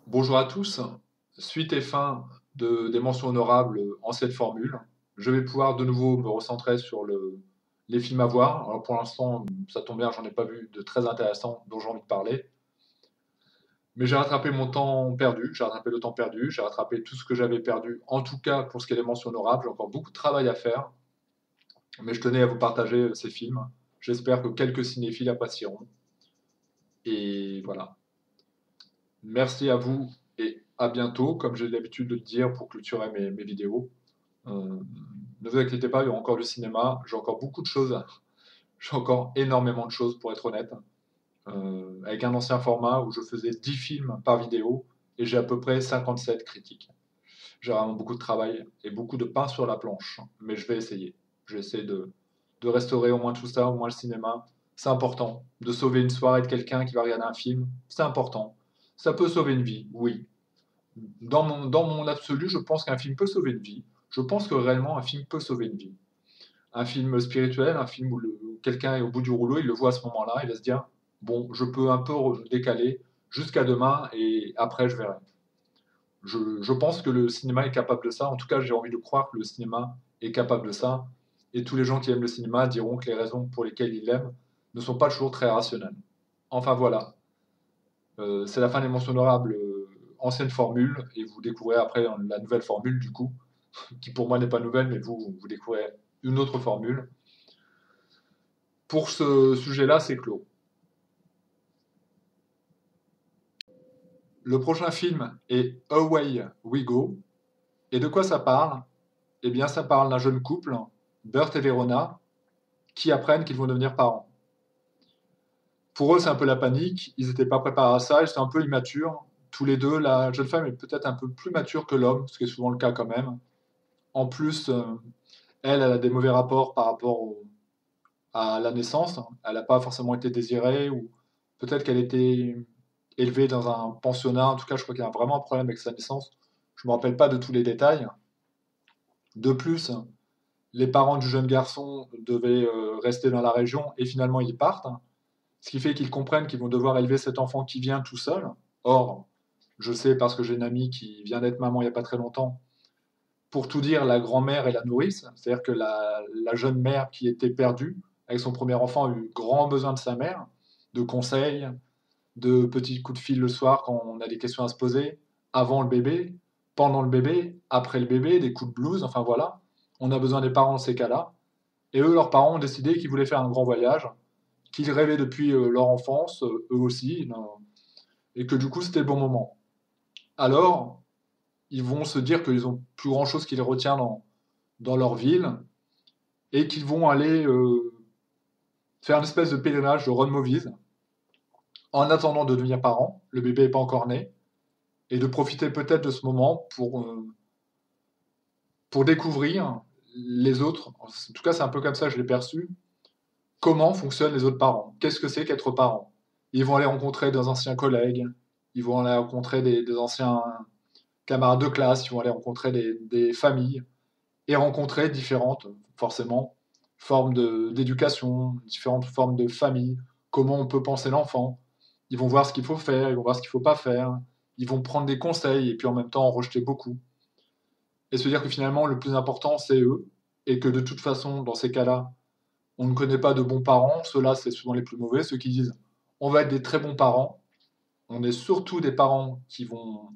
Bonjour à tous. Suite et fin des mentions honorables en cette formule, je vais pouvoir de nouveau me recentrer sur les films à voir. Alors pour l'instant, ça tombe bien, j'en ai pas vu de très intéressants dont j'ai envie de parler. Mais j'ai rattrapé mon temps perdu, j'ai rattrapé le temps perdu, j'ai rattrapé tout ce que j'avais perdu, en tout cas pour ce qui est des mentions honorables. J'ai encore beaucoup de travail à faire, mais je tenais à vous partager ces films. J'espère que quelques cinéphiles apprécieront. Et voilà. Merci à vous et à bientôt, comme j'ai l'habitude de le dire pour clôturer mes vidéos. Euh, Ne vous inquiétez pas, il y aura encore du cinéma. J'ai encore beaucoup de choses. J'ai encore énormément de choses, pour être honnête. Avec un ancien format où je faisais 10 films par vidéo et j'ai à peu près 57 critiques. J'ai vraiment beaucoup de travail et beaucoup de pain sur la planche. Mais je vais essayer. Je vais essayer de restaurer au moins tout ça, au moins le cinéma. C'est important. De sauver une soirée de quelqu'un qui va regarder un film, c'est important. Ça peut sauver une vie, oui. Dans mon absolu, je pense qu'un film peut sauver une vie. Je pense que réellement, un film peut sauver une vie. Un film spirituel, un film où quelqu'un est au bout du rouleau, il le voit à ce moment-là, il va se dire, bon, je peux un peu décaler jusqu'à demain et après je verrai. Je pense que le cinéma est capable de ça. En tout cas, j'ai envie de croire que le cinéma est capable de ça. Et tous les gens qui aiment le cinéma diront que les raisons pour lesquelles ils l'aiment ne sont pas toujours très rationnelles. Enfin voilà. C'est la fin des mentions honorables ancienne formule et vous découvrez après la nouvelle formule du coup, qui pour moi n'est pas nouvelle, mais vous découvrez une autre formule. Pour ce sujet-là, c'est clos. Le prochain film est Away We Go. Et de quoi ça parle? Eh bien, ça parle d'un jeune couple, Burt et Verona, qui apprennent qu'ils vont devenir parents. Pour eux, c'est un peu la panique. Ils n'étaient pas préparés à ça. Ils étaient un peu immatures. Tous les deux, la jeune femme est peut-être un peu plus mature que l'homme, ce qui est souvent le cas quand même. En plus, elle a des mauvais rapports par rapport à la naissance. Elle n'a pas forcément été désirée, ou peut-être qu'elle était élevée dans un pensionnat. En tout cas, je crois qu'il y a vraiment un problème avec sa naissance. Je ne me rappelle pas de tous les détails. De plus, les parents du jeune garçon devaient rester dans la région et finalement ils partent. Ce qui fait qu'ils comprennent qu'ils vont devoir élever cet enfant qui vient tout seul. Or, je sais parce que j'ai une amie qui vient d'être maman il n'y a pas très longtemps. Pour tout dire, la grand-mère et la nourrice, c'est-à-dire que la jeune mère qui était perdue avec son premier enfant a eu grand besoin de sa mère, de conseils, de petits coups de fil le soir quand on a des questions à se poser, avant le bébé, pendant le bébé, après le bébé, des coups de blues, enfin voilà. On a besoin des parents dans ces cas-là. Et eux, leurs parents ont décidé qu'ils voulaient faire un grand voyage, qu'ils rêvaient depuis leur enfance, eux aussi, et que du coup c'était le bon moment. Alors, ils vont se dire qu'ils ont plus grand-chose qui les retient dans leur ville, et qu'ils vont aller faire une espèce de pèlerinage de Ron Movies en attendant de devenir parents. Le bébé n'est pas encore né, et de profiter peut-être de ce moment pour découvrir les autres. En tout cas, c'est un peu comme ça que je l'ai perçu. Comment fonctionnent les autres parents? Qu'est-ce que c'est qu'être parent? Ils vont aller rencontrer des anciens collègues, ils vont aller rencontrer des anciens camarades de classe, ils vont aller rencontrer des familles et rencontrer différentes, forcément, formes d'éducation, différentes formes de famille, comment on peut penser l'enfant. Ils vont voir ce qu'il faut faire, ils vont voir ce qu'il ne faut pas faire, ils vont prendre des conseils et puis en même temps en rejeter beaucoup. Et se dire que finalement, le plus important, c'est eux, et que de toute façon, dans ces cas-là, on ne connaît pas de bons parents, ceux-là, c'est souvent les plus mauvais, ceux qui disent on va être des très bons parents, on est surtout des parents qui vont,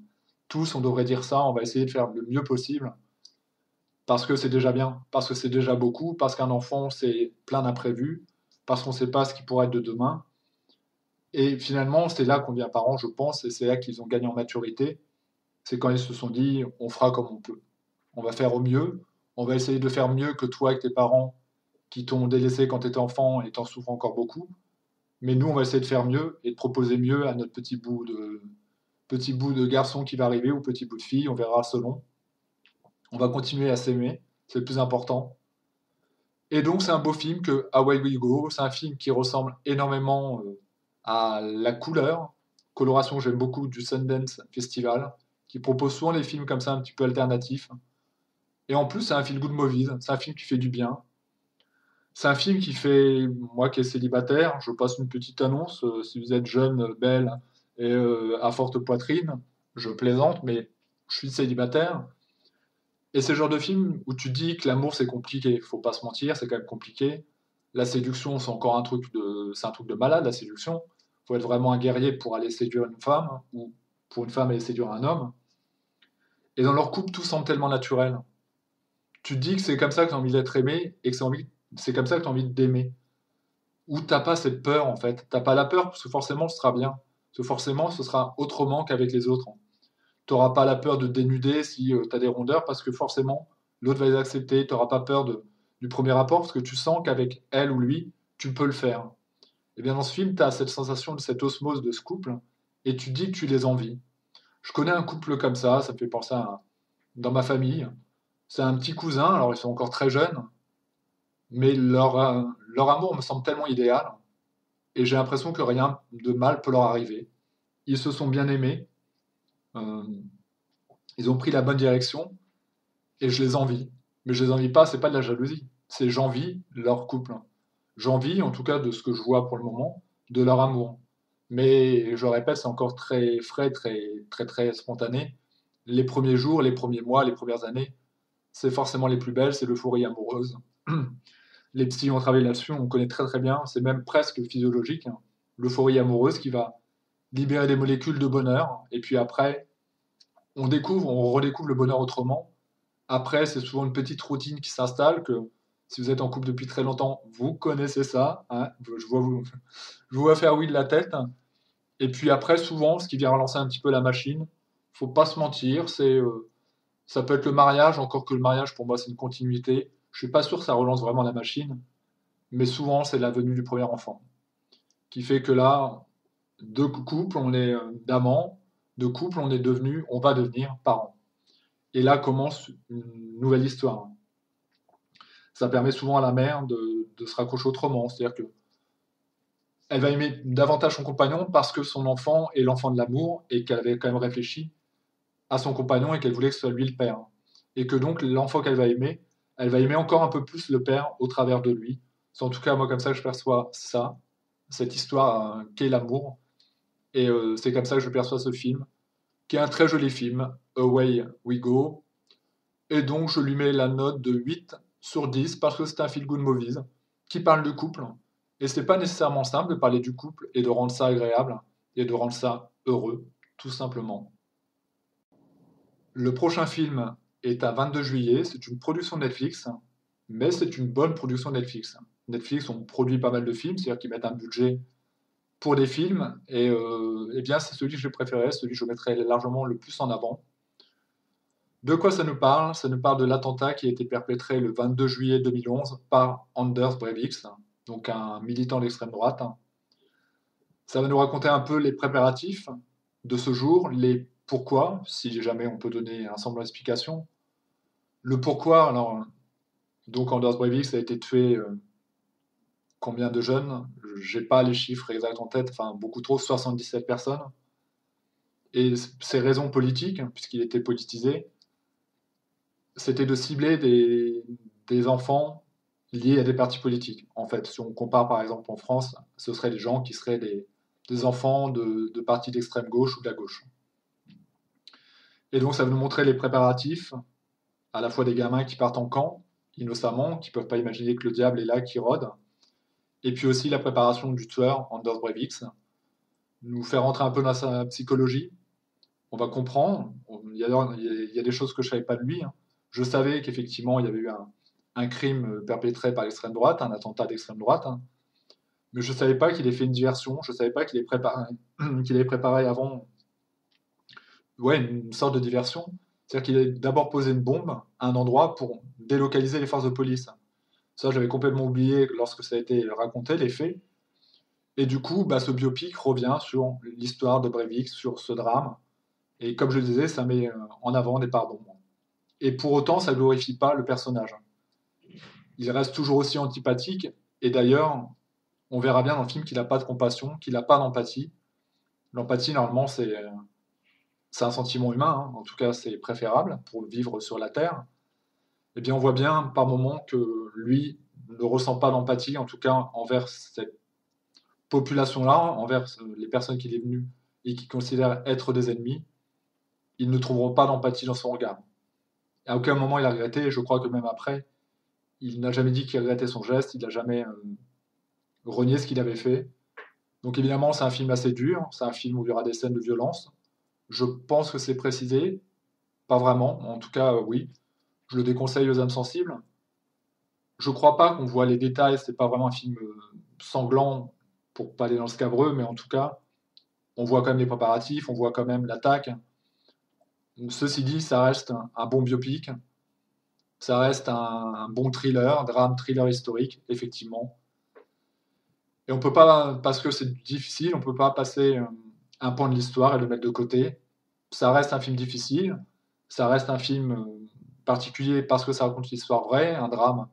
tous, on devrait dire ça, on va essayer de faire le mieux possible, parce que c'est déjà bien, parce que c'est déjà beaucoup, parce qu'un enfant, c'est plein d'imprévus, parce qu'on ne sait pas ce qui pourra être de demain. Et finalement, c'est là qu'on devient parent, je pense, et c'est là qu'ils ont gagné en maturité, c'est quand ils se sont dit on fera comme on peut. On va faire au mieux, on va essayer de faire mieux que toi avec tes parents qui t'ont délaissé quand tu étais enfant et t'en souffres encore beaucoup. Mais nous, on va essayer de faire mieux et de proposer mieux à notre petit bout de garçon qui va arriver ou petit bout de fille, on verra selon. On va continuer à s'aimer, c'est le plus important. Et donc, c'est un beau film que Away We Go. C'est un film qui ressemble énormément à la couleur, coloration que j'aime beaucoup du Sundance Festival, qui propose souvent les films comme ça un petit peu alternatifs. Et en plus, c'est un feel good movies, c'est un film qui fait du bien. C'est un film qui fait, moi qui est célibataire, je passe une petite annonce, si vous êtes jeune, belle et à forte poitrine, Je plaisante, mais je suis célibataire. Et c'est le genre de film où tu dis que l'amour c'est compliqué, faut pas se mentir, c'est quand même compliqué. La séduction, c'est un truc de malade, la séduction. Faut être vraiment un guerrier pour aller séduire une femme, ou pour une femme aller séduire un homme. Et dans leur couple, tout semble tellement naturel. Tu te dis que c'est comme ça que tu as envie d'être aimé, et que c'est comme ça que tu as envie d'aimer. Ou t'as pas cette peur, en fait. T'as pas la peur, parce que forcément, ce sera bien. Parce que forcément, ce sera autrement qu'avec les autres. T'auras pas la peur de te dénuder si tu as des rondeurs, parce que forcément, l'autre va les accepter. T'auras pas peur du premier rapport, parce que tu sens qu'avec elle ou lui, tu peux le faire. Et bien dans ce film, tu as cette sensation de cette osmose de ce couple, et tu dis que tu les envies. Je connais un couple comme ça me fait penser dans ma famille. C'est un petit cousin, alors ils sont encore très jeunes, mais leur amour me semble tellement idéal, et j'ai l'impression que rien de mal peut leur arriver. Ils se sont bien aimés, euh, ils ont pris la bonne direction, et je les envie. Mais je les envie pas, c'est pas de la jalousie, c'est j'envie leur couple. J'envie, en tout cas de ce que je vois pour le moment, de leur amour. Mais je répète, c'est encore très frais, très spontané. Les premiers jours, les premiers mois, les premières années, c'est forcément les plus belles, c'est l'euphorie amoureuse. Les psys ont travaillé là-dessus, on connaît très très bien, c'est même presque physiologique, hein. L'euphorie amoureuse qui va libérer des molécules de bonheur, et puis après, on redécouvre le bonheur autrement. Après, c'est souvent une petite routine qui s'installe, que si vous êtes en couple depuis très longtemps, vous connaissez ça, hein. Je vous vois faire oui de la tête. Et puis après, souvent, ce qui vient relancer un petit peu la machine, faut pas se mentir, ça peut être le mariage, encore que le mariage, pour moi, c'est une continuité. Je suis pas sûr que ça relance vraiment la machine, mais souvent, c'est la venue du premier enfant, qui fait que là, d'amants, de couple, on va devenir parents. Et là commence une nouvelle histoire. Ça permet souvent à la mère de se raccrocher autrement, c'est-à-dire que elle va aimer davantage son compagnon parce que son enfant est l'enfant de l'amour et qu'elle avait quand même réfléchi à son compagnon et qu'elle voulait que ce soit lui le père. Et que donc l'enfant qu'elle va aimer, elle va aimer encore un peu plus le père au travers de lui. C'est en tout cas moi comme ça que je perçois ça, cette histoire qu'est l'amour. Et c'est comme ça que je perçois ce film, qui est un très joli film, Away We Go. Et donc je lui mets la note de 8 sur 10 parce que c'est un feel-good movies qui parle du couple. Et c'est pas nécessairement simple de parler du couple et de rendre ça agréable et de rendre ça heureux, tout simplement. Le prochain film est à 22 juillet, c'est une production Netflix, mais c'est une bonne production Netflix. Netflix, on produit pas mal de films, c'est-à-dire qu'ils mettent un budget pour des films, et eh bien c'est celui que j'ai préféré, celui que je mettrai largement le plus en avant. De quoi ça nous parle? Ça nous parle de l'attentat qui a été perpétré le 22 juillet 2011 par Anders Breivik, donc un militant d'extrême droite. Ça va nous raconter un peu les préparatifs de ce jour, les pourquoi, si jamais on peut donner un semblant d'explication. Le pourquoi, alors, donc Anders Breivik, ça a été tué combien de jeunes? J'ai pas les chiffres exacts en tête, enfin beaucoup trop, 77 personnes. Et ses raisons politiques, puisqu'il était politisé, c'était de cibler des enfants liés à des partis politiques. En fait, si on compare par exemple en France, ce seraient des gens qui seraient des enfants de partis d'extrême gauche ou de la gauche. Et donc ça va nous montrer les préparatifs, à la fois des gamins qui partent en camp, innocemment, qui ne peuvent pas imaginer que le diable est là, qui rôde, et puis aussi la préparation du tueur, Anders Breivik, nous faire rentrer un peu dans sa psychologie. On va comprendre, il y a des choses que je ne savais pas de lui, hein. Je savais qu'effectivement, il y avait eu un crime perpétré par l'extrême droite, un attentat d'extrême droite, hein. Mais je ne savais pas qu'il ait fait une diversion, je ne savais pas qu'il ait préparé, qu'il avait préparé avant, ouais, une sorte de diversion. C'est-à-dire qu'il a d'abord posé une bombe à un endroit pour délocaliser les forces de police. Ça, j'avais complètement oublié lorsque ça a été raconté, les faits. Et du coup, bah, ce biopic revient sur l'histoire de Breivik, sur ce drame. Et comme je le disais, ça met en avant des parts d'ombre. Et pour autant, ça ne glorifie pas le personnage. Il reste toujours aussi antipathique. Et d'ailleurs, on verra bien dans le film qu'il n'a pas de compassion, qu'il n'a pas d'empathie. L'empathie, normalement, c'est un sentiment humain, hein. En tout cas, c'est préférable pour vivre sur la Terre. Eh bien, on voit bien par moments que lui ne ressent pas d'empathie, en tout cas envers cette population-là, envers les personnes qu'il est venu et qu'il considère être des ennemis. ils ne trouveront pas d'empathie dans son regard. À aucun moment il a regretté, et je crois que même après, il n'a jamais dit qu'il regrettait son geste, il n'a jamais renié ce qu'il avait fait. Donc évidemment, c'est un film assez dur, c'est un film où il y aura des scènes de violence. Je pense que c'est précisé, pas vraiment, en tout cas, oui. Je le déconseille aux âmes sensibles. Je crois pas qu'on voit les détails, c'est pas vraiment un film sanglant pour pas aller dans le scabreux, mais en tout cas, on voit quand même les préparatifs, on voit quand même l'attaque. Ceci dit, ça reste un bon biopic, ça reste un bon thriller, drame, thriller historique, effectivement. Et on peut pas, parce que c'est difficile, on peut pas passer un pan de l'histoire et le mettre de côté. Ça reste un film difficile, ça reste un film particulier parce que ça raconte une histoire vraie, un drame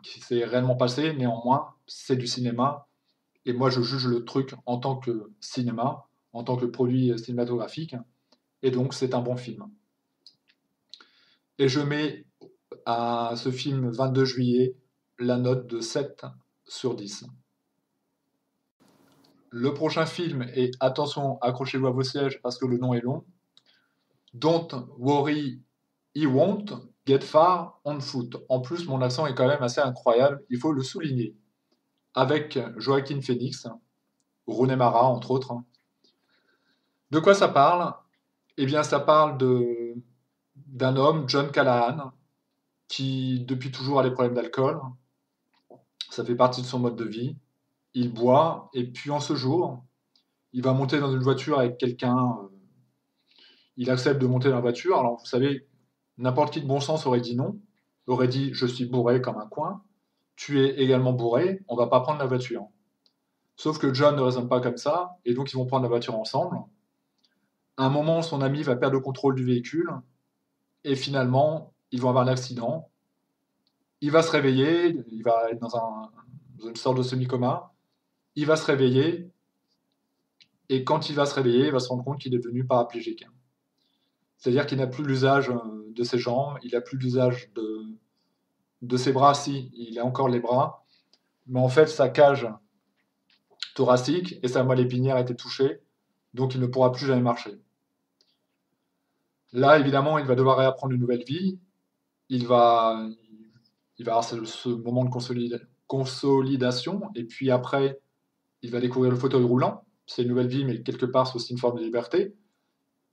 qui s'est réellement passé. Néanmoins, c'est du cinéma. Et moi, je juge le truc en tant que cinéma, en tant que produit cinématographique. Et donc, c'est un bon film. Et je mets à ce film 22 juillet la note de 7 sur 10. Le prochain film est, attention, accrochez-vous à vos sièges parce que le nom est long. Don't worry, he won't get far on foot. En plus, mon accent est quand même assez incroyable, il faut le souligner. Avec Joaquin Phoenix, Rooney Mara, entre autres. De quoi ça parle? Eh bien, ça parle d'un homme, John Callahan, qui depuis toujours a des problèmes d'alcool. Ça fait partie de son mode de vie. Il boit, et puis en ce jour, il va monter dans une voiture avec quelqu'un. Il accepte de monter dans la voiture. Alors, vous savez, n'importe qui de bon sens aurait dit non, aurait dit je suis bourré comme un coin. Tu es également bourré, on va pas prendre la voiture. Sauf que John ne raisonne pas comme ça, et donc ils vont prendre la voiture ensemble. À un moment, son ami va perdre le contrôle du véhicule, et finalement, ils vont avoir un accident. Il va se réveiller, il va être dans une sorte de semi-coma. Il va se réveiller, et quand il va se réveiller, il va se rendre compte qu'il est devenu paraplégique. C'est-à-dire qu'il n'a plus l'usage de ses jambes, il n'a plus l'usage de ses bras, si, il a encore les bras, mais en fait, sa cage thoracique et sa moelle épinière a été touchée, donc il ne pourra plus jamais marcher. Là, évidemment, il va devoir réapprendre une nouvelle vie, il va, il va avoir ce moment de consolidation, et puis après, il va découvrir le fauteuil roulant, c'est une nouvelle vie, mais quelque part, c'est aussi une forme de liberté.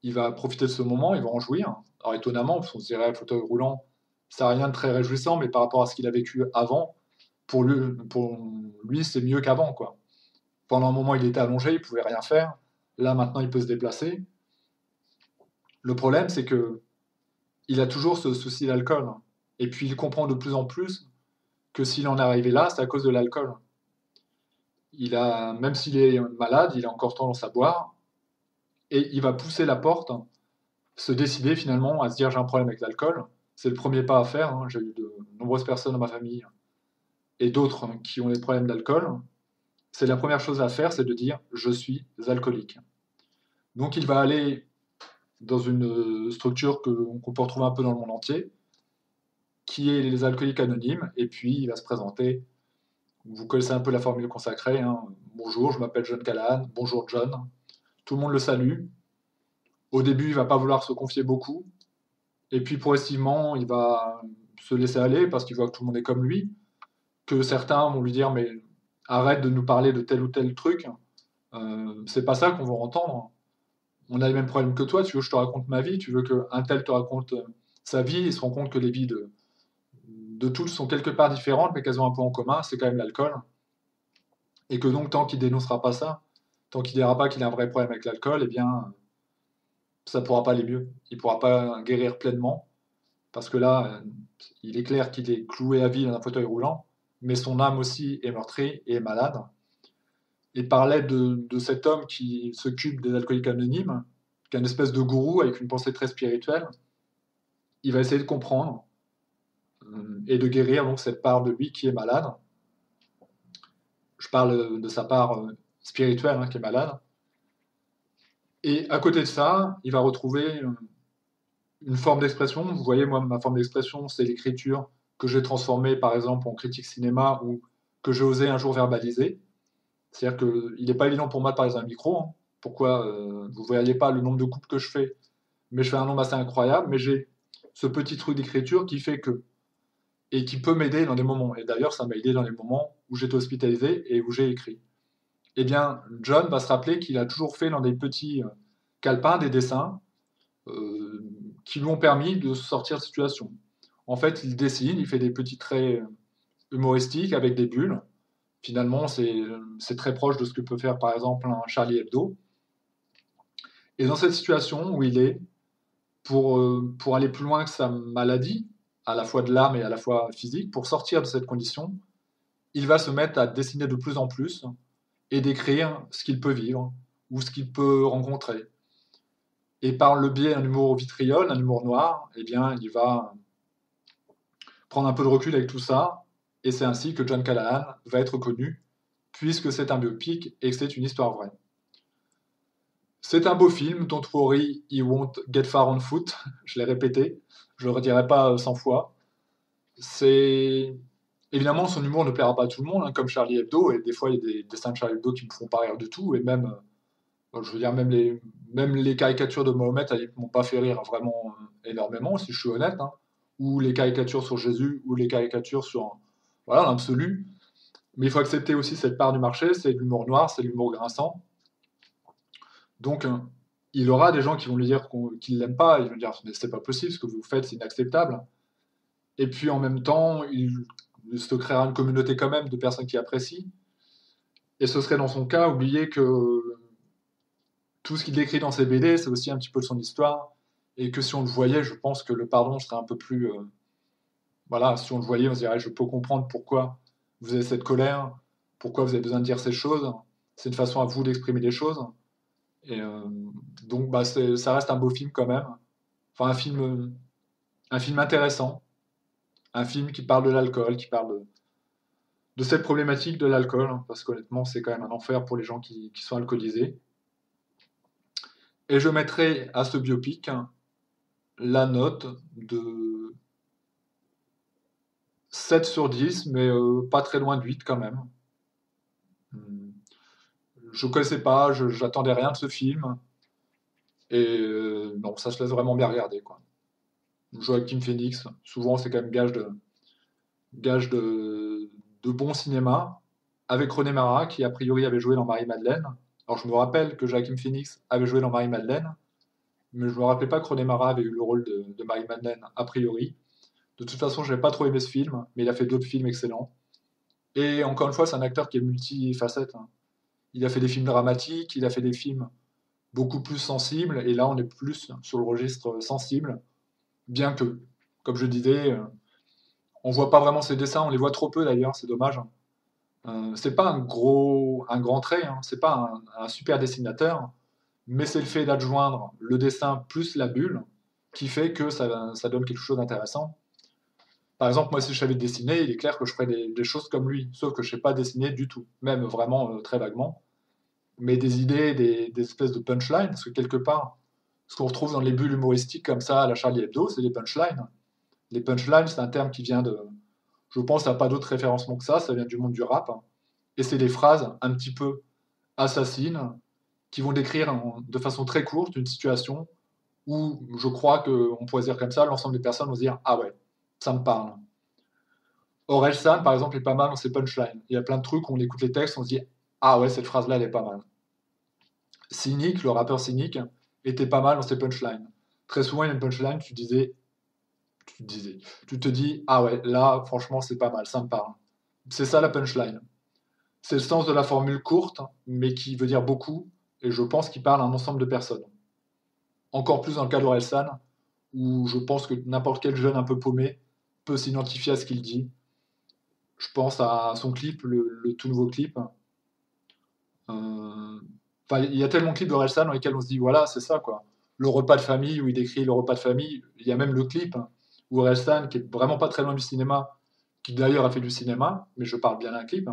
Il va profiter de ce moment, il va en jouir. Alors étonnamment, parce qu'on se dirait, le fauteuil roulant, ça n'a rien de très réjouissant, mais par rapport à ce qu'il a vécu avant, pour lui c'est mieux qu'avant, quoi. Pendant un moment, il était allongé, il pouvait rien faire. Là, maintenant, il peut se déplacer. Le problème, c'est que il a toujours ce souci d'alcool. Et puis, il comprend de plus en plus que s'il en est arrivé là, c'est à cause de l'alcool. Même s'il est malade, il a encore tendance à boire. Et il va pousser la porte, se décider finalement à se dire j'ai un problème avec l'alcool. C'est le premier pas à faire, hein. J'ai eu de nombreuses personnes dans ma famille et d'autres qui ont des problèmes d'alcool. C'est la première chose à faire, c'est de dire je suis alcoolique. Donc il va aller dans une structure qu'on peut retrouver un peu dans le monde entier, qui est les alcooliques anonymes, et puis il va se présenter. Vous connaissez un peu la formule consacrée, hein. Bonjour, je m'appelle John Callahan, bonjour John. Tout le monde le salue. Au début, il ne va pas vouloir se confier beaucoup, et puis progressivement, il va se laisser aller parce qu'il voit que tout le monde est comme lui, que certains vont lui dire mais arrête de nous parler de tel ou tel truc, c'est pas ça qu'on veut entendre. On a les mêmes problèmes que toi, tu veux que je te raconte ma vie, tu veux qu'un tel te raconte sa vie, il se rend compte que les vies de tous sont quelque part différentes, mais qu'elles ont un point en commun, c'est quand même l'alcool. Et que donc, tant qu'il dénoncera pas ça, tant qu'il dira pas qu'il a un vrai problème avec l'alcool, eh bien, ça pourra pas aller mieux. Il pourra pas guérir pleinement, parce que là, il est clair qu'il est cloué à vie dans un fauteuil roulant, mais son âme aussi est meurtrie et est malade. Et parlait de cet homme qui s'occupe des alcooliques anonymes, qui est une espèce de gourou avec une pensée très spirituelle. Il va essayer de comprendre et de guérir donc cette part de lui qui est malade. Je parle de sa part spirituelle qui est malade. Et à côté de ça, il va retrouver une forme d'expression. Vous voyez, moi, ma forme d'expression, c'est l'écriture que j'ai transformée, par exemple, en critique cinéma ou que j'ai osé un jour verbaliser. C'est-à-dire qu'il n'est pas évident pour moi de parler dans un micro, hein, pourquoi vous ne voyez pas le nombre de coupes que je fais, mais je fais un nombre assez incroyable, mais j'ai ce petit truc d'écriture qui fait que, et qui peut m'aider dans des moments. Et d'ailleurs, ça m'a aidé dans les moments où j'étais hospitalisé et où j'ai écrit. Eh bien, John va se rappeler qu'il a toujours fait dans des petits calepins des dessins euh, qui lui ont permis de sortir de situation. En fait, il dessine, il fait des petits traits humoristiques avec des bulles. Finalement, c'est très proche de ce que peut faire par exemple un Charlie Hebdo. Et dans cette situation où il est, pour aller plus loin que sa maladie, à la fois de l'âme et à la fois physique, pour sortir de cette condition, il va se mettre à dessiner de plus en plus et d'écrire ce qu'il peut vivre ou ce qu'il peut rencontrer. Et par le biais d'un humour vitriol, d'un humour noir, eh bien, il va prendre un peu de recul avec tout ça, et c'est ainsi que John Callahan va être connu, puisque c'est un biopic et que c'est une histoire vraie. C'est un beau film, Don't worry, he won't get far on foot, je l'ai répété, je le redirai pas 100 fois. C'est Évidemment, son humour ne plaira pas à tout le monde, hein, comme Charlie Hebdo, et des fois il y a des dessins de Charlie Hebdo qui me font pas rire du tout, et même, je veux dire, même les caricatures de Mahomet, elles m'ont pas fait rire vraiment énormément, si je suis honnête, hein. Ou les caricatures sur Jésus, ou les caricatures sur, voilà, l'absolu. Mais il faut accepter aussi cette part du marché, c'est de l'humour noir, c'est de l'humour grinçant. Donc, il aura des gens qui vont lui dire qu'ils l'aiment pas, ils vont dire, mais c'est pas possible, ce que vous faites, c'est inacceptable. Et puis en même temps, il se créera une communauté quand même de personnes qui apprécient. Et ce serait dans son cas oublier que tout ce qu'il décrit dans ses BD, c'est aussi un petit peu de son histoire. Et que si on le voyait, je pense que le pardon serait un peu plus. Voilà, si on le voyait, on se dirait, je peux comprendre pourquoi vous avez cette colère, pourquoi vous avez besoin de dire ces choses. C'est une façon à vous d'exprimer les choses. Et donc, bah, ça reste un beau film quand même. Enfin, un film intéressant. Un film qui parle de l'alcool, qui parle de cette problématique de l'alcool, hein, parce qu'honnêtement, c'est quand même un enfer pour les gens qui sont alcoolisés. Et je mettrai à ce biopic la note de 7 sur 10, mais pas très loin de 8 quand même. Je ne connaissais pas, j'attendais rien de ce film, et non, ça se laisse vraiment bien regarder, quoi. Joaquin Phoenix, souvent c'est quand même gage de bon cinéma, avec René Mara, qui a priori avait joué dans Marie-Madeleine. Alors je me rappelle que Joaquin Phoenix avait joué dans Marie-Madeleine, mais je me rappelais pas que René Mara avait eu le rôle de Marie-Madeleine, a priori. De toute façon, je n'avais pas trop aimé ce film, mais il a fait d'autres films excellents. Et encore une fois, c'est un acteur qui est multifacette, hein. Il a fait des films dramatiques, il a fait des films beaucoup plus sensibles, et là on est plus sur le registre sensible, bien que, comme je disais, on voit pas vraiment ses dessins, on les voit trop peu d'ailleurs, c'est dommage. C'est pas un grand trait, hein, c'est pas un super dessinateur, mais c'est le fait d'adjoindre le dessin plus la bulle qui fait que ça donne quelque chose d'intéressant. Par exemple, moi, si je savais dessiner, il est clair que je ferais des choses comme lui, sauf que je sais pas dessiner du tout, même vraiment très vaguement. Mais des idées, des espèces de punchlines, parce que quelque part, ce qu'on retrouve dans les bulles humoristiques comme ça à la Charlie Hebdo, c'est des punchlines. Les punchlines, c'est un terme qui vient de. Je pense à pas d'autre référencement que ça vient du monde du rap. Et c'est des phrases un petit peu assassines qui vont décrire de façon très courte une situation où je crois qu'on pourrait se dire comme ça, l'ensemble des personnes vont se dire ah ouais, ça me parle. Orelsan, par exemple, est pas mal dans ses punchlines. Il y a plein de trucs où on écoute les textes, on se dit ah ouais, cette phrase-là, elle est pas mal. Cynic, le rappeur Cynic, était pas mal dans ses punchlines. Très souvent, il y a une punchline, tu te dis ah ouais, là, franchement, c'est pas mal, ça me parle. C'est ça la punchline. C'est le sens de la formule courte, mais qui veut dire beaucoup, et je pense qu'il parle à un ensemble de personnes. Encore plus dans le cas d'Orelsan, où je pense que n'importe quel jeune un peu paumé peut s'identifier à ce qu'il dit. Je pense à son clip, le tout nouveau clip. Enfin, il y a tellement de clips d'Orelsan dans lesquels on se dit, voilà, c'est ça, quoi. Le repas de famille, où il décrit le repas de famille. Il y a même le clip où Orelsan, qui est vraiment pas très loin du cinéma, qui d'ailleurs a fait du cinéma, mais je parle bien d'un clip,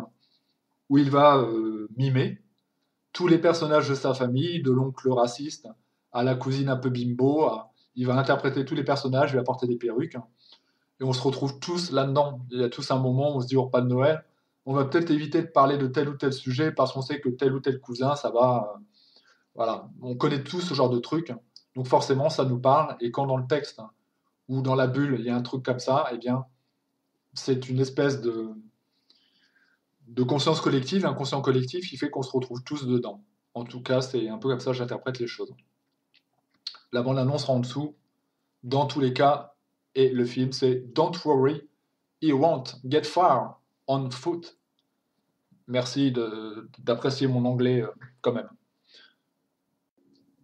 où il va mimer tous les personnages de sa famille, de l'oncle raciste à la cousine un peu bimbo. Il va interpréter tous les personnages, il va porter des perruques. Et on se retrouve tous là-dedans. Il y a tous un moment où on se dit au repas de Noël, on va peut-être éviter de parler de tel ou tel sujet parce qu'on sait que tel ou tel cousin, ça va Voilà, on connaît tous ce genre de truc, donc forcément ça nous parle, et quand dans le texte ou dans la bulle il y a un truc comme ça, eh bien c'est une espèce de conscience collective, inconscient collectif qui fait qu'on se retrouve tous dedans. En tout cas, c'est un peu comme ça que j'interprète les choses. La bande-annonce en dessous, dans tous les cas, et le film, c'est Don't worry, he won't get far on foot. Merci d'apprécier mon anglais quand même.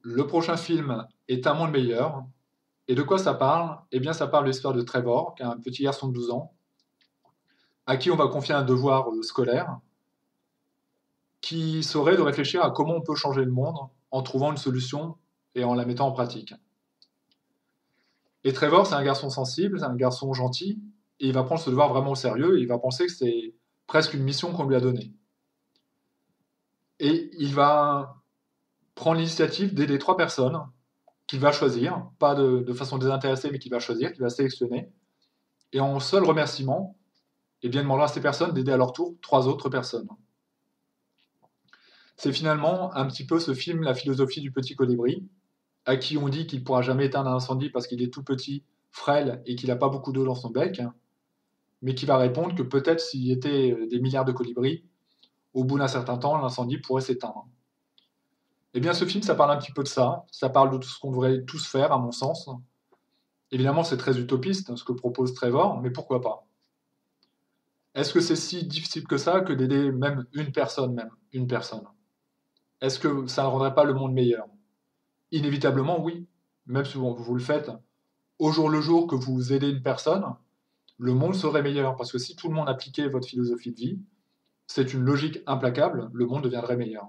Le prochain film est Un monde meilleur. Et de quoi ça parle? Eh bien, ça parle de l'histoire de Trevor, qui est un petit garçon de 12 ans, à qui on va confier un devoir scolaire, qui serait de réfléchir à comment on peut changer le monde en trouvant une solution et en la mettant en pratique. Et Trevor, c'est un garçon sensible, c'est un garçon gentil, et il va prendre ce devoir vraiment au sérieux, et il va penser que c'est presque une mission qu'on lui a donnée. Et il va prendre l'initiative d'aider 3 personnes qu'il va choisir, pas de façon désintéressée, mais qu'il va choisir, qu'il va sélectionner. Et en seul remerciement, eh bien, demandera à ces personnes d'aider à leur tour 3 autres personnes. C'est finalement un petit peu ce film, La philosophie du petit colibri, à qui on dit qu'il ne pourra jamais éteindre un incendie parce qu'il est tout petit, frêle et qu'il n'a pas beaucoup d'eau dans son bec, mais qui va répondre que peut-être s'il y était des milliards de colibris, au bout d'un certain temps, l'incendie pourrait s'éteindre. Eh bien, ce film, ça parle un petit peu de ça parle de tout ce qu'on devrait tous faire, à mon sens. Évidemment, c'est très utopiste, ce que propose Trevor, mais pourquoi pas? Est-ce que c'est si difficile que ça que d'aider même une personne, même une personne? Est-ce que ça ne rendrait pas le monde meilleur? Inévitablement, oui. Même si vous le faites au jour le jour, que vous aidez une personne, le monde serait meilleur. Parce que si tout le monde appliquait votre philosophie de vie, c'est une logique implacable, le monde deviendrait meilleur.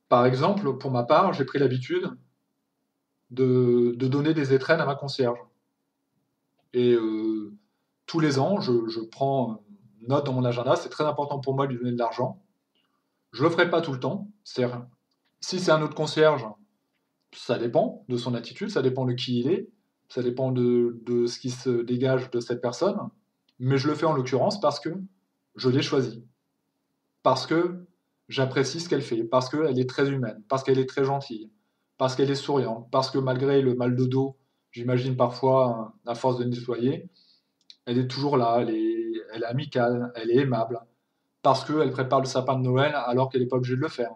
Par exemple, pour ma part, j'ai pris l'habitude de donner des étrennes à ma concierge. Et tous les ans, je prends note dans mon agenda, c'est très important pour moi de lui donner de l'argent. Je le ferai pas tout le temps. Si c'est un autre concierge, ça dépend de son attitude, ça dépend de qui il est, ça dépend de ce qui se dégage de cette personne. Mais je le fais en l'occurrence parce que je l'ai choisi. Parce que j'apprécie ce qu'elle fait, parce qu'elle est très humaine, parce qu'elle est très gentille, parce qu'elle est souriante, parce que malgré le mal de dos, j'imagine parfois, à force de nettoyer, elle est toujours là, elle est amicale, elle est aimable, parce qu'elle prépare le sapin de Noël alors qu'elle n'est pas obligée de le faire,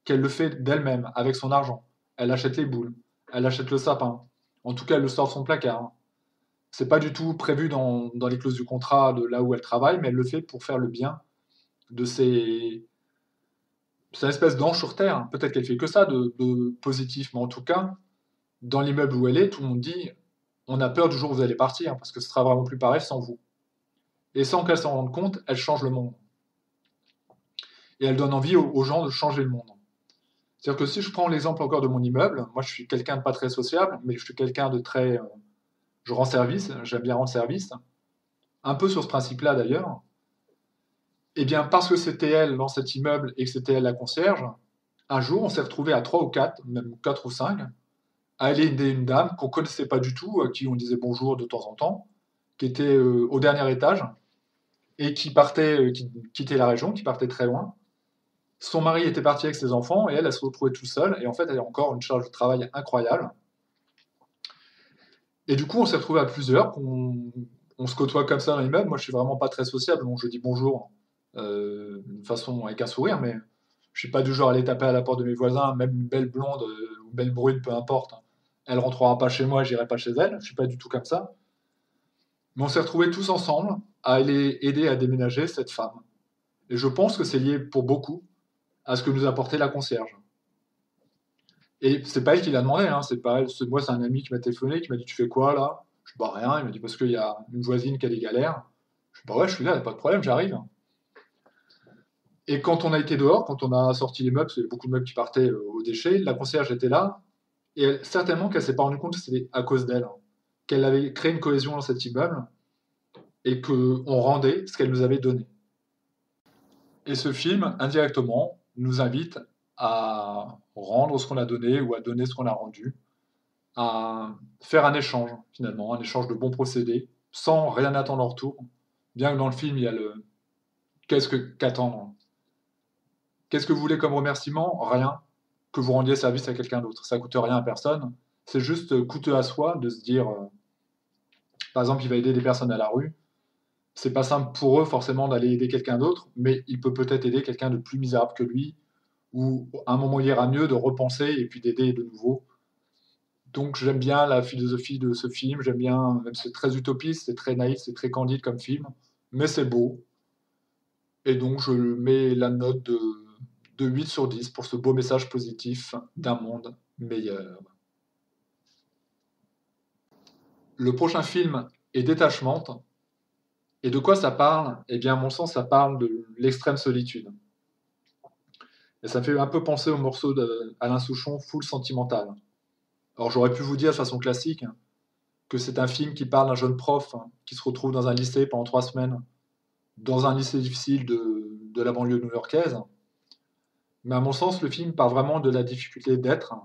qu'elle le fait d'elle-même, avec son argent. Elle achète les boules, elle achète le sapin. En tout cas, elle le sort de son placard. C'est pas du tout prévu dans les clauses du contrat de là où elle travaille, mais elle le fait pour faire le bien de ses. C'est une espèce d'ange sur terre. Peut-être qu'elle fait que ça de positif, mais en tout cas, dans l'immeuble où elle est, tout le monde dit on a peur du jour où vous allez partir, parce que ce sera vraiment plus pareil sans vous. Et sans qu'elle s'en rende compte, elle change le monde. Et elle donne envie aux gens de changer le monde. C'est-à-dire que si je prends l'exemple encore de mon immeuble, moi je suis quelqu'un de pas très sociable, mais je suis quelqu'un de très. Je rends service, j'aime bien rendre service, un peu sur ce principe-là d'ailleurs. Eh bien, parce que c'était elle dans cet immeuble et que c'était elle la concierge, un jour on s'est retrouvé à 3 ou 4, même 4 ou 5, à aller aider une dame qu'on connaissait pas du tout, à qui on disait bonjour de temps en temps, qui était au dernier étage et qui quittait la région, qui partait très loin. Son mari était parti avec ses enfants et elle se retrouvait tout seule. Et en fait, elle a encore une charge de travail incroyable. Et du coup, on s'est retrouvé à plusieurs, on se côtoie comme ça dans l'immeuble. Moi, je suis vraiment pas très sociable, donc je dis bonjour de façon avec un sourire, mais je suis pas du genre à aller taper à la porte de mes voisins, même une belle blonde ou belle brune, peu importe. Elle rentrera pas chez moi, j'irai pas chez elle. Je suis pas du tout comme ça. Mais on s'est retrouvés tous ensemble à aller aider à déménager cette femme. Et je pense que c'est lié pour beaucoup à ce que nous apportait la concierge. Et c'est pas elle qui l'a demandé, hein, c'est pas elle. Moi, c'est un ami qui m'a téléphoné, qui m'a dit tu fais quoi là? Je dis bah rien. Il m'a dit parce qu'il y a une voisine qui a des galères. Je dis bah ouais, je suis là, y a pas de problème, j'arrive. Et quand on a été dehors, quand on a sorti les meubles, parce qu'il y avait beaucoup de meubles qui partaient aux déchets, la concierge était là. Et certainement qu'elle s'est pas rendue compte que c'était à cause d'elle, hein, qu'elle avait créé une cohésion dans cet immeuble et qu'on rendait ce qu'elle nous avait donné. Et ce film, indirectement, nous invite à rendre ce qu'on a donné ou à donner ce qu'on a rendu, à faire un échange, finalement, un échange de bons procédés, sans rien attendre en retour. Bien que dans le film, il y a le qu'est-ce que qu'attendre? Qu'est-ce que vous voulez comme remerciement? Rien. Que vous rendiez service à quelqu'un d'autre. Ça coûte rien à personne. C'est juste coûteux à soi de se dire, par exemple, il va aider des personnes à la rue. C'est pas simple pour eux forcément d'aller aider quelqu'un d'autre, mais il peut peut-être aider quelqu'un de plus misérable que lui, ou à un moment il ira mieux de repenser et puis d'aider de nouveau. Donc j'aime bien la philosophie de ce film, j'aime bien, même si c'est très utopiste, c'est très naïf, c'est très candide comme film, mais c'est beau. Et donc je mets la note de 8 sur 10 pour ce beau message positif d'un monde meilleur. Le prochain film est Détachement. Et de quoi ça parle? Eh bien, à mon sens, ça parle de l'extrême solitude. Et ça me fait un peu penser au morceau d'Alain Souchon, Foule sentimentale. Alors j'aurais pu vous dire de façon classique que c'est un film qui parle d'un jeune prof qui se retrouve dans un lycée pendant 3 semaines, dans un lycée difficile de la banlieue new-yorkaise. Mais à mon sens, le film parle vraiment de la difficulté d'être,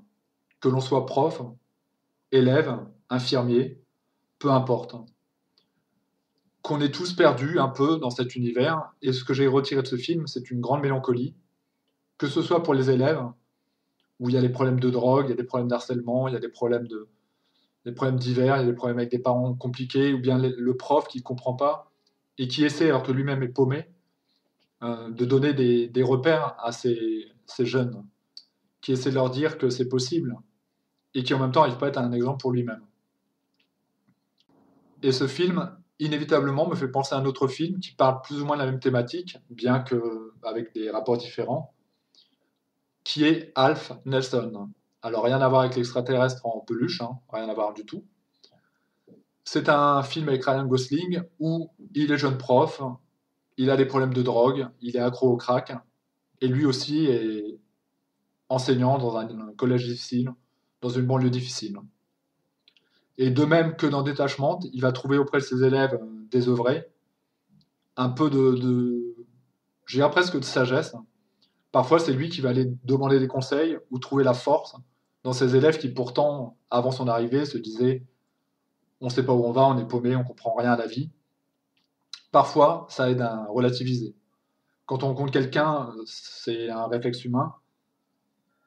que l'on soit prof, élève, infirmier, peu importe. Qu'on est tous perdus un peu dans cet univers. Et ce que j'ai retiré de ce film, c'est une grande mélancolie, que ce soit pour les élèves, où il y a des problèmes de drogue, il y a des problèmes d'harcèlement, il y a des problèmes divers, il y a des problèmes avec des parents compliqués, ou bien le prof qui ne comprend pas et qui essaie, alors que lui-même est paumé, de donner des repères à ces jeunes, qui essaie de leur dire que c'est possible et qui en même temps n'arrive pas à être un exemple pour lui-même. Et ce film, inévitablement, me fait penser à un autre film qui parle plus ou moins de la même thématique, bien que avec des rapports différents, qui est Alf Nelson. Alors rien à voir avec l'extraterrestre en peluche, hein, rien à voir du tout. C'est un film avec Ryan Gosling où il est jeune prof, il a des problèmes de drogue, il est accro au crack, et lui aussi est enseignant dans un collège difficile, dans une banlieue difficile. Et de même que dans Détachement, il va trouver auprès de ses élèves désœuvrés un peu je dirais presque de sagesse. Parfois, c'est lui qui va aller demander des conseils ou trouver la force dans ses élèves qui pourtant, avant son arrivée, se disaient on ne sait pas où on va, on est paumé, on ne comprend rien à la vie. Parfois, ça aide à relativiser. Quand on rencontre quelqu'un, c'est un réflexe humain,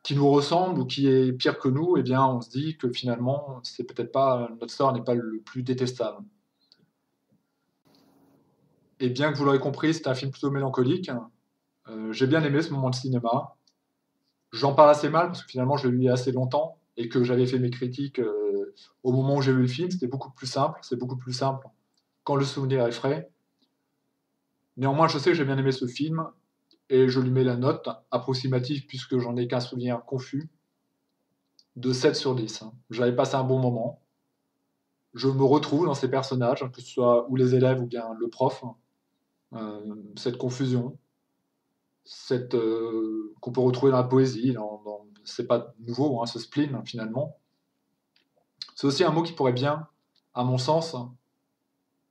qui nous ressemble ou qui est pire que nous, eh bien, on se dit que finalement, c'est peut-être pas notre sort n'est pas le plus détestable. Et bien que vous l'aurez compris, c'est un film plutôt mélancolique. J'ai bien aimé ce moment de cinéma. J'en parle assez mal parce que finalement, je l'ai lu il y a assez longtemps et que j'avais fait mes critiques au moment où j'ai vu le film. C'était beaucoup plus simple. C'est beaucoup plus simple quand le souvenir est frais. Néanmoins, je sais que j'ai bien aimé ce film et je lui mets la note approximative, puisque j'en ai qu'un souvenir confus, de 7 sur 10. J'avais passé un bon moment. Je me retrouve dans ces personnages, que ce soit ou les élèves ou bien le prof. Cette confusion, qu'on peut retrouver dans la poésie, c'est pas nouveau, hein, ce spleen finalement. C'est aussi un mot qui pourrait bien, à mon sens,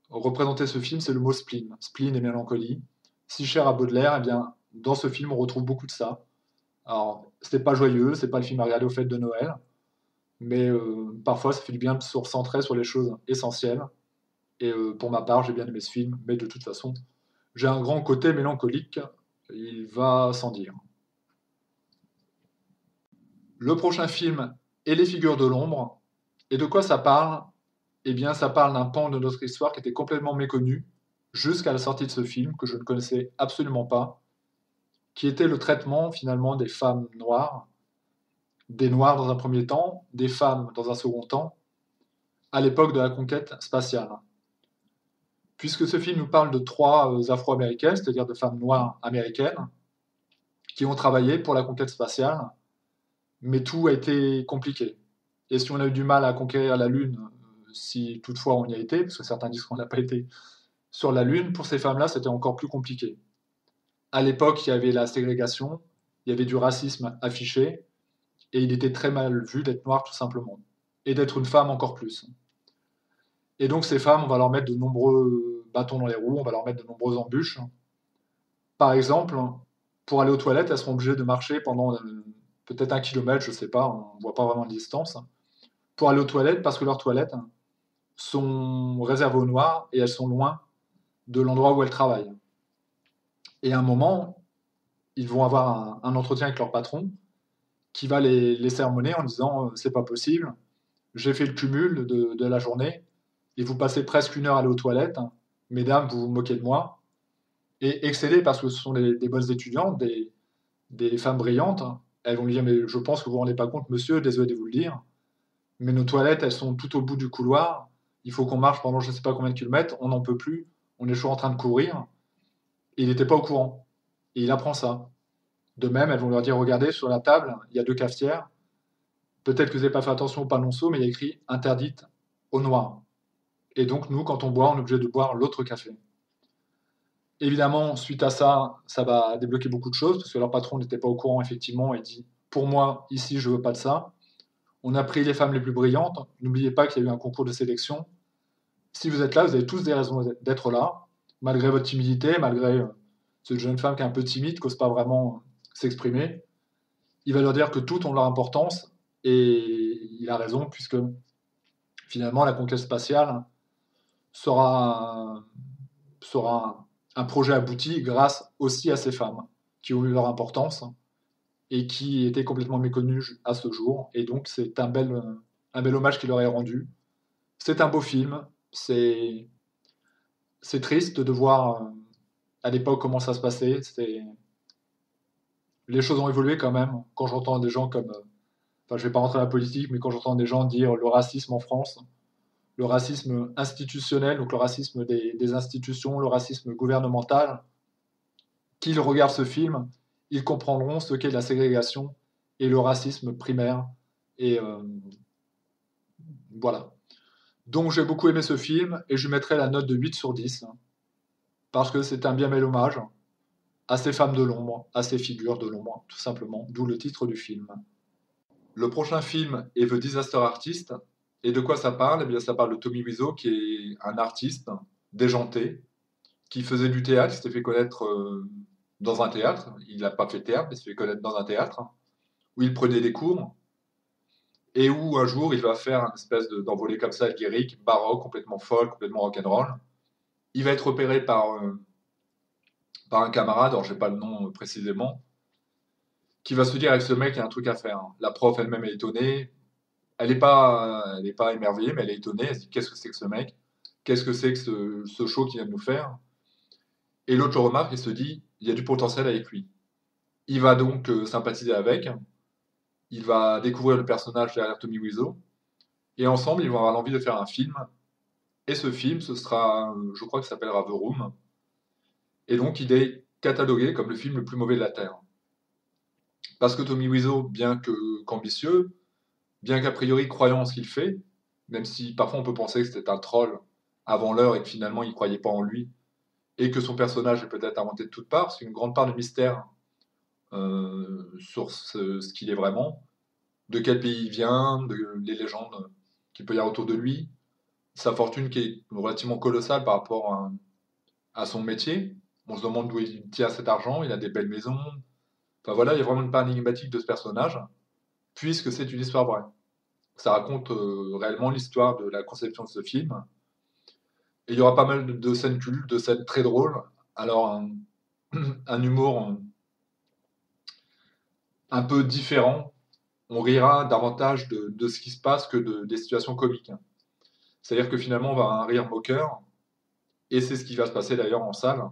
représenter ce film, c'est le mot spleen. Spleen et mélancolie. Si cher à Baudelaire, eh bien, dans ce film, on retrouve beaucoup de ça. Alors, c'est pas joyeux, c'est pas le film à regarder aux fêtes de Noël, mais parfois, ça fait du bien de se recentrer sur les choses essentielles. Et pour ma part, j'ai bien aimé ce film, mais de toute façon, j'ai un grand côté mélancolique, il va sans dire. Le prochain film est Les figures de l'ombre. Et de quoi ça parle? Eh bien, ça parle d'un pan de notre histoire qui était complètement méconnu jusqu'à la sortie de ce film, que je ne connaissais absolument pas, qui était le traitement finalement des femmes noires, des noirs dans un premier temps, des femmes dans un second temps, à l'époque de la conquête spatiale. Puisque ce film nous parle de 3 Afro-américaines, c'est-à-dire de femmes noires américaines, qui ont travaillé pour la conquête spatiale, mais tout a été compliqué. Et si on a eu du mal à conquérir la Lune, si toutefois on y a été, parce que certains disent qu'on n'a pas été sur la Lune, pour ces femmes-là, c'était encore plus compliqué. À l'époque, il y avait la ségrégation, il y avait du racisme affiché, et il était très mal vu d'être noir tout simplement, et d'être une femme encore plus. Et donc ces femmes, on va leur mettre de nombreux bâtons dans les roues, on va leur mettre de nombreuses embûches. Par exemple, pour aller aux toilettes, elles seront obligées de marcher pendant peut-être 1 kilomètre, je ne sais pas, on ne voit pas vraiment de distance, pour aller aux toilettes parce que leurs toilettes sont réservées aux noirs et elles sont loin de l'endroit où elles travaillent. Et à un moment, ils vont avoir un entretien avec leur patron qui va les sermonner en disant c'est pas possible, j'ai fait le cumul de la journée et vous passez presque 1 heure à aller aux toilettes. Mesdames, vous vous moquez de moi. Et excellez parce que ce sont des bonnes étudiantes, des femmes brillantes. Elles vont lui dire mais je pense que vous vous rendez pas compte, monsieur, désolé de vous le dire, mais nos toilettes, elles sont tout au bout du couloir. Il faut qu'on marche pendant je ne sais pas combien de kilomètres. On n'en peut plus. On est toujours en train de courir. Et il n'était pas au courant. Et il apprend ça. De même, elles vont leur dire regardez, sur la table, il y a 2 cafetières. Peut-être que vous n'avez pas fait attention au panonceau, mais il y a écrit interdite au noir. Et donc, nous, quand on boit, on est obligé de boire l'autre café. Évidemment, suite à ça, ça va débloquer beaucoup de choses, parce que leur patron n'était pas au courant, effectivement, et dit pour moi, ici, je veux pas de ça. On a pris les femmes les plus brillantes. N'oubliez pas qu'il y a eu un concours de sélection. Si vous êtes là, vous avez tous des raisons d'être là, malgré votre timidité, malgré cette jeune femme qui est un peu timide, qui n'ose pas vraiment s'exprimer. Il va leur dire que toutes ont leur importance, et il a raison, puisque finalement, la conquête spatiale sera un projet abouti grâce aussi à ces femmes qui ont eu leur importance et qui étaient complètement méconnues à ce jour. Et donc, c'est un bel hommage qu'il leur est rendu. C'est un beau film. C'est triste de voir à l'époque comment ça se passait. Les choses ont évolué quand même. Quand j'entends des gens comme. Enfin, je ne vais pas rentrer dans la politique, mais quand j'entends des gens dire le racisme en France, le racisme institutionnel, donc le racisme des institutions, le racisme gouvernemental, qu'ils regardent ce film, ils comprendront ce qu'est la ségrégation et le racisme primaire. Et voilà. Donc j'ai beaucoup aimé ce film et je lui mettrai la note de 8 sur 10 parce que c'est un bien bel hommage à ces femmes de l'ombre, à ces figures de l'ombre, tout simplement, d'où le titre du film. Le prochain film est The Disaster Artist. Et de quoi ça parle? Eh bien, ça parle de Tommy Wiseau, qui est un artiste déjanté, qui faisait du théâtre, il s'était fait connaître dans un théâtre. Il n'a pas fait de théâtre, mais il s'est fait connaître dans un théâtre, où il prenait des cours, et où un jour il va faire une espèce d'envolée comme ça, lyrique, baroque, complètement folle, complètement rock'n'roll. Il va être repéré par un camarade, alors je n'ai pas le nom précisément, qui va se dire avec ce mec, il y a un truc à faire. La prof elle-même est étonnée, elle est pas émerveillée, mais elle est étonnée, elle se dit qu'est-ce que c'est que ce mec? Qu'est-ce que c'est que ce show qu'il vient de nous faire? Et l'autre le remarque et se dit, il y a du potentiel avec lui. Il va donc sympathiser avec, il va découvrir le personnage derrière Tommy Wiseau, et ensemble, ils vont avoir l'envie de faire un film. Et ce film, ce sera, je crois que ça s'appellera The Room, et donc il est catalogué comme le film le plus mauvais de la Terre. Parce que Tommy Wiseau, qu'ambitieux, bien qu'a priori croyant en ce qu'il fait, même si parfois on peut penser que c'était un troll avant l'heure et que finalement il ne croyait pas en lui, et que son personnage est peut-être inventé de toutes parts, c'est une grande part de mystère sur ce qu'il est vraiment, de quel pays il vient, les légendes qu'il peut y avoir autour de lui, sa fortune qui est relativement colossale par rapport à son métier. On se demande d'où il tient cet argent, il a des belles maisons. Enfin voilà, il y a vraiment une part énigmatique de ce personnage, puisque c'est une histoire vraie. Ça raconte réellement l'histoire de la conception de ce film. Et il y aura pas mal de scènes cultes, de scènes très drôles. Alors, un humour un peu différent. On rira davantage de ce qui se passe que des situations comiques. C'est-à-dire que finalement, on va avoir un rire moqueur, et c'est ce qui va se passer d'ailleurs en salle.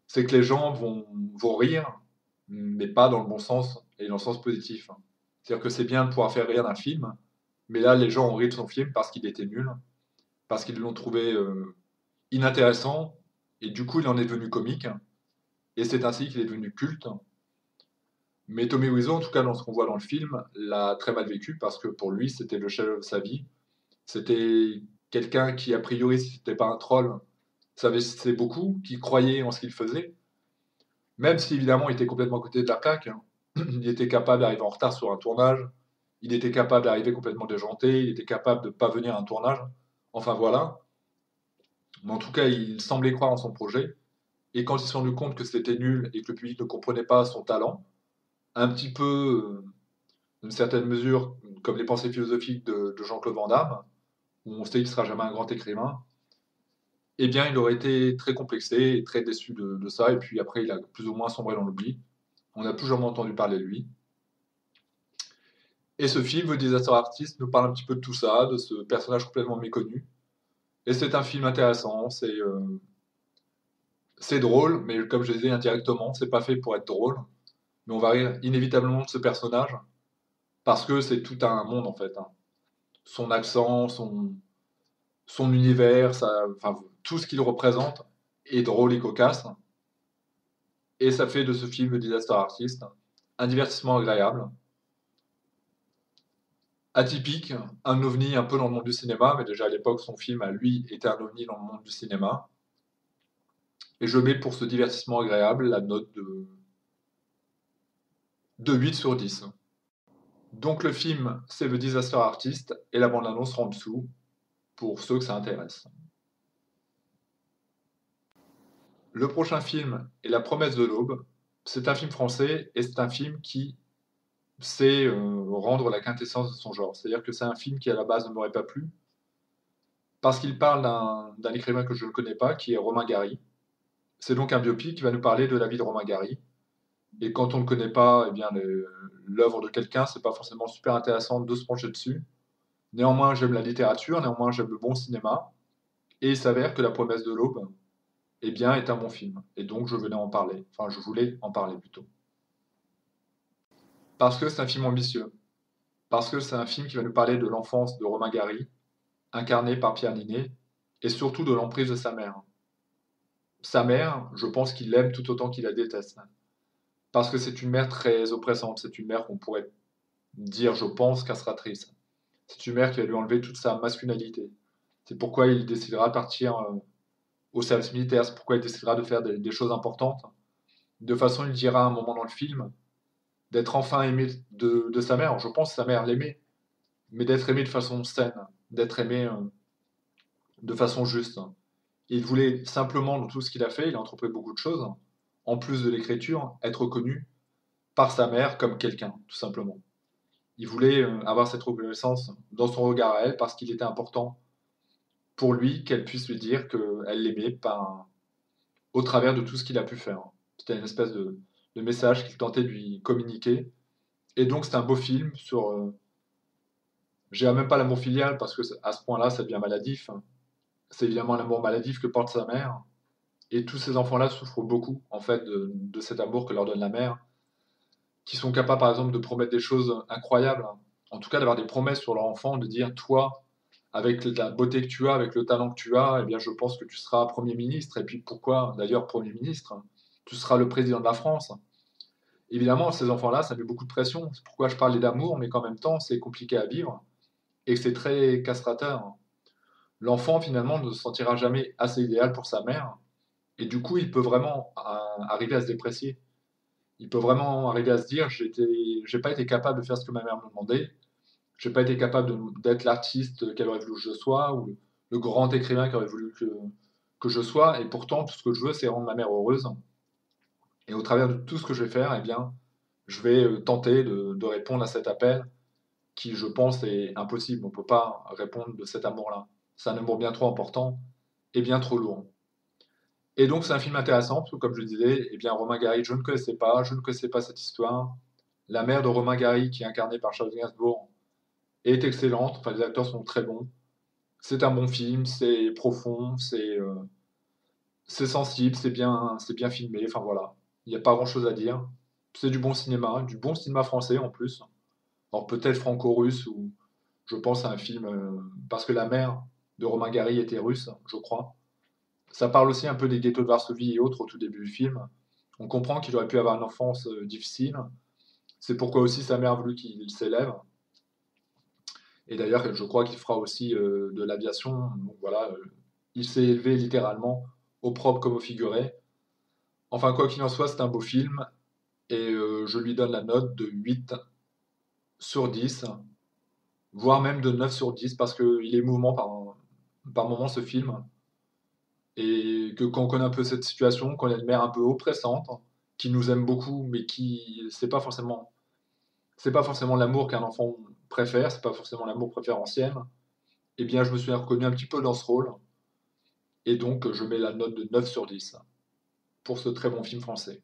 C'est que les gens vont rire, mais pas dans le bon sens et dans le sens positif. C'est-à-dire que c'est bien de pouvoir faire rire d'un film, mais là, les gens ont ri de son film parce qu'il était nul, parce qu'ils l'ont trouvé inintéressant, et du coup, il en est devenu comique, et c'est ainsi qu'il est devenu culte. Mais Tommy Wiseau, en tout cas dans ce qu'on voit dans le film, l'a très mal vécu parce que pour lui, c'était le chef de sa vie. C'était quelqu'un qui, a priori, si c'était pas un troll, savait beaucoup, qui croyait en ce qu'il faisait, même si évidemment il était complètement à côté de la plaque. Il était capable d'arriver en retard sur un tournage, il était capable d'arriver complètement déjanté, il était capable de ne pas venir à un tournage. Enfin voilà. Mais en tout cas, il semblait croire en son projet. Et quand il s'est rendu compte que c'était nul et que le public ne comprenait pas son talent, un petit peu, d'une certaine mesure, comme les pensées philosophiques de Jean-Claude Van Damme, où on sait qu'il ne sera jamais un grand écrivain, eh bien, il aurait été très complexé et très déçu de ça. Et puis après, il a plus ou moins sombré dans l'oubli. On n'a plus jamais entendu parler de lui. Et ce film, The Disaster Artist, nous parle un petit peu de tout ça, de ce personnage complètement méconnu. Et c'est un film intéressant, c'est drôle, mais comme je disais indirectement, c'est pas fait pour être drôle. Mais on va rire inévitablement de ce personnage, parce que c'est tout un monde en fait, hein. Son accent, son univers, enfin, tout ce qu'il représente est drôle et cocasse. Et ça fait de ce film The Disaster Artist un divertissement agréable, atypique, un ovni un peu dans le monde du cinéma, mais déjà à l'époque, son film à lui était un ovni dans le monde du cinéma. Et je mets pour ce divertissement agréable la note de 8 sur 10. Donc le film, c'est The Disaster Artist, et la bande-annonce sera en dessous, pour ceux que ça intéresse. Le prochain film est La promesse de l'aube. C'est un film français, et c'est un film qui sait rendre la quintessence de son genre. C'est-à-dire que c'est un film qui à la base ne m'aurait pas plu, parce qu'il parle d'un écrivain que je ne connais pas, qui est Romain Gary. C'est donc un biopic qui va nous parler de la vie de Romain Gary. Et quand on ne connaît pas eh bien, l'œuvre de quelqu'un, c'est pas forcément super intéressant de se pencher dessus. Néanmoins, j'aime la littérature, néanmoins, j'aime le bon cinéma. Et il s'avère que La promesse de l'aube eh bien, est un bon film. Et donc, je venais en parler. Enfin, je voulais en parler plutôt. Parce que c'est un film ambitieux. Parce que c'est un film qui va nous parler de l'enfance de Romain Gary, incarné par Pierre Ninet, et surtout de l'emprise de sa mère. Sa mère, je pense qu'il l'aime tout autant qu'il la déteste. Parce que c'est une mère très oppressante. C'est une mère qu'on pourrait dire, je pense, castratrice. C'est une mère qui va lui enlever toute sa masculinité. C'est pourquoi il décidera de partir au service militaire. C'est pourquoi il décidera de faire des choses importantes. De façon, il dira à un moment dans le film d'être enfin aimé de sa mère. Alors, je pense que sa mère l'aimait, mais d'être aimé de façon saine, d'être aimé de façon juste. Il voulait simplement, dans tout ce qu'il a fait, il a entrepris beaucoup de choses, en plus de l'écriture, être reconnu par sa mère comme quelqu'un, tout simplement. Il voulait avoir cette reconnaissance dans son regard à elle parce qu'il était important pour lui qu'elle puisse lui dire qu'elle l'aimait au travers de tout ce qu'il a pu faire. C'était une espèce de message qu'il tentait de lui communiquer. Et donc c'est un beau film sur... je dirais même pas l'amour filial parce que à ce point-là ça devient maladif. C'est évidemment l'amour maladif que porte sa mère. Et tous ces enfants-là souffrent beaucoup en fait de cet amour que leur donne la mère, qui sont capables par exemple de promettre des choses incroyables. En tout cas d'avoir des promesses sur leur enfant, de dire toi, avec la beauté que tu as, avec le talent que tu as, eh bien, je pense que tu seras Premier ministre. Et puis pourquoi d'ailleurs Premier ministre? Tu seras le président de la France. Évidemment, ces enfants-là, ça met beaucoup de pression. C'est pourquoi je parlais d'amour, mais qu'en même temps, c'est compliqué à vivre et que c'est très castrateur. L'enfant, finalement, ne se sentira jamais assez idéal pour sa mère. Et du coup, il peut vraiment arriver à se déprécier. Il peut vraiment arriver à se dire, j'ai pas été capable de faire ce que ma mère me demandait. J'ai pas été capable d'être l'artiste qu'elle aurait voulu que je sois, ou le grand écrivain qu'elle aurait voulu que je sois, et pourtant, tout ce que je veux, c'est rendre ma mère heureuse. Et au travers de tout ce que je vais faire, eh bien, je vais tenter de répondre à cet appel qui, je pense, est impossible. On ne peut pas répondre de cet amour-là. C'est un amour bien trop important et bien trop lourd. Et donc, c'est un film intéressant, parce que, comme je le disais, eh bien, Romain Gary, je ne connaissais pas cette histoire. La mère de Romain Gary, qui est incarnée par Charles Gainsbourg, est excellente. Enfin, les acteurs sont très bons. C'est un bon film, c'est profond, c'est sensible, c'est bien filmé. Enfin voilà, il n'y a pas grand-chose à dire. C'est du bon cinéma français en plus. Alors peut-être franco-russe ou je pense à un film parce que la mère de Romain Gary était russe, je crois. Ça parle aussi un peu des ghettos de Varsovie et autres au tout début du film. On comprend qu'il aurait pu avoir une enfance difficile. C'est pourquoi aussi sa mère a voulu qu'il s'élève. Et d'ailleurs, je crois qu'il fera aussi de l'aviation. Donc voilà, il s'est élevé littéralement, au propre comme au figuré. Enfin, quoi qu'il en soit, c'est un beau film. Et je lui donne la note de 8 sur 10, voire même de 9 sur 10, parce qu'il est émouvant par moment ce film. Et que quand on connaît un peu cette situation, qu'on a une mère un peu oppressante, qui nous aime beaucoup, mais qui c'est pas forcément l'amour qu'un enfant préfère, c'est pas forcément l'amour préférentiel, eh bien je me suis reconnu un petit peu dans ce rôle, et donc je mets la note de 9 sur 10 pour ce très bon film français.